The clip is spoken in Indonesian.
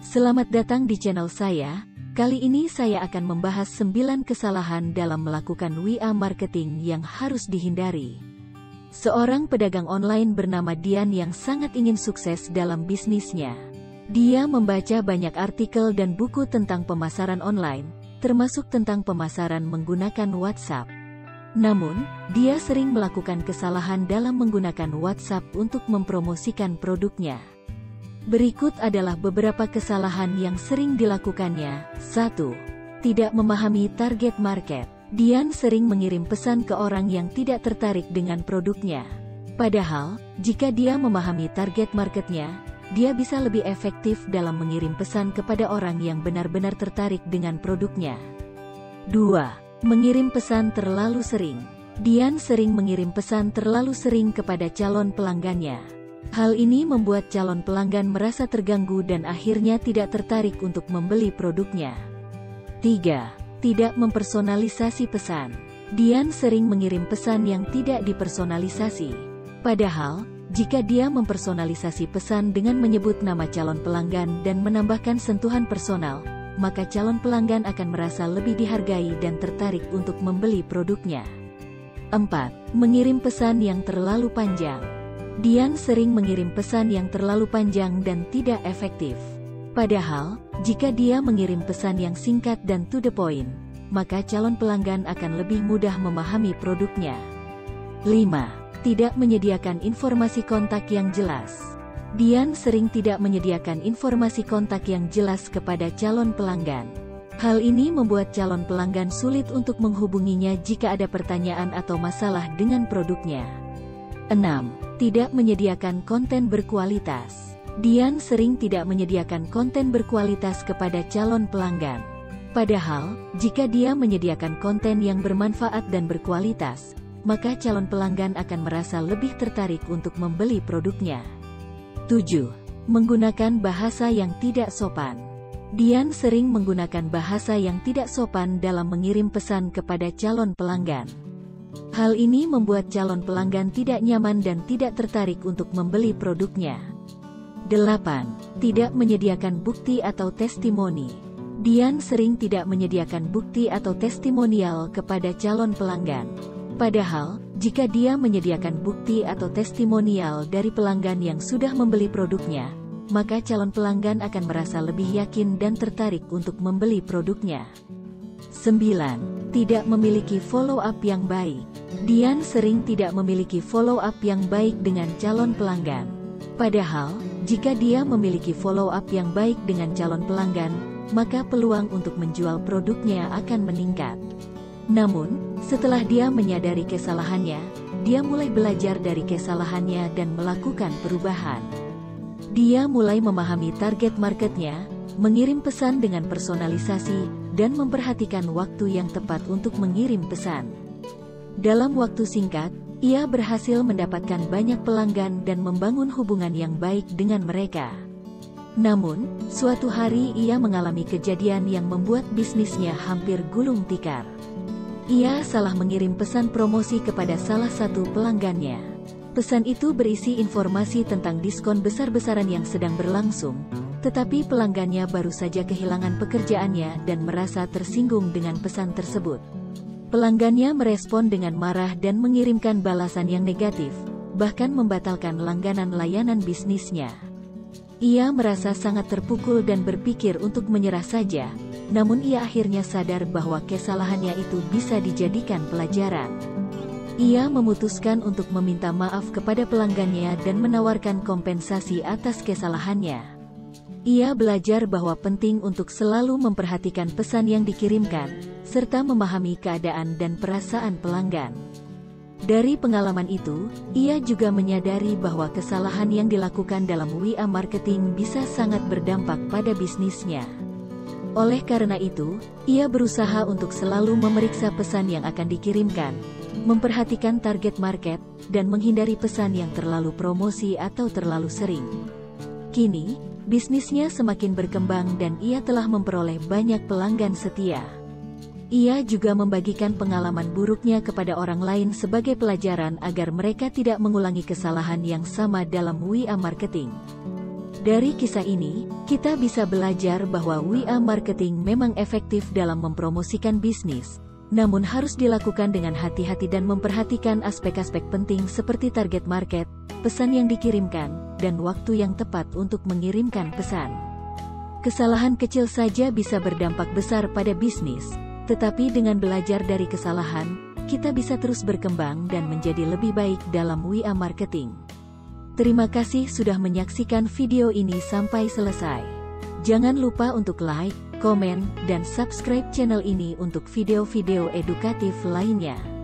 Selamat datang di channel saya. Kali ini saya akan membahas 9 kesalahan dalam melakukan WA marketing yang harus dihindari. Seorang pedagang online bernama Dian yang sangat ingin sukses dalam bisnisnya. Dia membaca banyak artikel dan buku tentang pemasaran online, termasuk tentang pemasaran menggunakan WhatsApp. Namun, dia sering melakukan kesalahan dalam menggunakan WhatsApp untuk mempromosikan produknya. Berikut adalah beberapa kesalahan yang sering dilakukannya. 1. Tidak memahami target market. Dian sering mengirim pesan ke orang yang tidak tertarik dengan produknya. Padahal, jika dia memahami target marketnya, dia bisa lebih efektif dalam mengirim pesan kepada orang yang benar-benar tertarik dengan produknya. 2. Mengirim pesan terlalu sering. Dian sering mengirim pesan terlalu sering kepada calon pelanggannya. Hal ini membuat calon pelanggan merasa terganggu dan akhirnya tidak tertarik untuk membeli produknya. 3. Tidak mempersonalisasi pesan. Dian sering mengirim pesan yang tidak dipersonalisasi. Padahal, jika dia mempersonalisasi pesan dengan menyebut nama calon pelanggan dan menambahkan sentuhan personal, maka calon pelanggan akan merasa lebih dihargai dan tertarik untuk membeli produknya. 4. Mengirim pesan yang terlalu panjang. Dian sering mengirim pesan yang terlalu panjang dan tidak efektif. Padahal, jika dia mengirim pesan yang singkat dan to the point, maka calon pelanggan akan lebih mudah memahami produknya. 5. Tidak menyediakan informasi kontak yang jelas. Dian sering tidak menyediakan informasi kontak yang jelas kepada calon pelanggan. Hal ini membuat calon pelanggan sulit untuk menghubunginya jika ada pertanyaan atau masalah dengan produknya. 6. Tidak menyediakan konten berkualitas. Dian sering tidak menyediakan konten berkualitas kepada calon pelanggan. Padahal, jika dia menyediakan konten yang bermanfaat dan berkualitas, maka calon pelanggan akan merasa lebih tertarik untuk membeli produknya. 7. Menggunakan bahasa yang tidak sopan. Dian sering menggunakan bahasa yang tidak sopan dalam mengirim pesan kepada calon pelanggan. Hal ini membuat calon pelanggan tidak nyaman dan tidak tertarik untuk membeli produknya. 8. Tidak menyediakan bukti atau testimoni. Dian sering tidak menyediakan bukti atau testimonial kepada calon pelanggan. Padahal, jika dia menyediakan bukti atau testimonial dari pelanggan yang sudah membeli produknya, maka calon pelanggan akan merasa lebih yakin dan tertarik untuk membeli produknya. 9. Tidak memiliki follow-up yang baik. Dian sering tidak memiliki follow-up yang baik dengan calon pelanggan. Padahal, jika dia memiliki follow-up yang baik dengan calon pelanggan, maka peluang untuk menjual produknya akan meningkat. Namun, setelah dia menyadari kesalahannya, dia mulai belajar dari kesalahannya dan melakukan perubahan. Dia mulai memahami target marketnya, mengirim pesan dengan personalisasi, dan memperhatikan waktu yang tepat untuk mengirim pesan. Dalam waktu singkat, ia berhasil mendapatkan banyak pelanggan dan membangun hubungan yang baik dengan mereka. Namun, suatu hari ia mengalami kejadian yang membuat bisnisnya hampir gulung tikar. Ia salah mengirim pesan promosi kepada salah satu pelanggannya. Pesan itu berisi informasi tentang diskon besar-besaran yang sedang berlangsung, tetapi pelanggannya baru saja kehilangan pekerjaannya dan merasa tersinggung dengan pesan tersebut. Pelanggannya merespon dengan marah dan mengirimkan balasan yang negatif, bahkan membatalkan langganan layanan bisnisnya. Ia merasa sangat terpukul dan berpikir untuk menyerah saja, namun ia akhirnya sadar bahwa kesalahannya itu bisa dijadikan pelajaran. Ia memutuskan untuk meminta maaf kepada pelanggannya dan menawarkan kompensasi atas kesalahannya. Ia belajar bahwa penting untuk selalu memperhatikan pesan yang dikirimkan, serta memahami keadaan dan perasaan pelanggan. Dari pengalaman itu, ia juga menyadari bahwa kesalahan yang dilakukan dalam WA marketing bisa sangat berdampak pada bisnisnya. Oleh karena itu, ia berusaha untuk selalu memeriksa pesan yang akan dikirimkan, memperhatikan target market, dan menghindari pesan yang terlalu promosi atau terlalu sering. Kini, bisnisnya semakin berkembang dan ia telah memperoleh banyak pelanggan setia. Ia juga membagikan pengalaman buruknya kepada orang lain sebagai pelajaran agar mereka tidak mengulangi kesalahan yang sama dalam WA marketing. Dari kisah ini, kita bisa belajar bahwa WA marketing memang efektif dalam mempromosikan bisnis, namun harus dilakukan dengan hati-hati dan memperhatikan aspek-aspek penting seperti target market, pesan yang dikirimkan, dan waktu yang tepat untuk mengirimkan pesan. Kesalahan kecil saja bisa berdampak besar pada bisnis, tetapi dengan belajar dari kesalahan, kita bisa terus berkembang dan menjadi lebih baik dalam WA marketing. Terima kasih sudah menyaksikan video ini sampai selesai. Jangan lupa untuk like, komen, dan subscribe channel ini untuk video-video edukatif lainnya.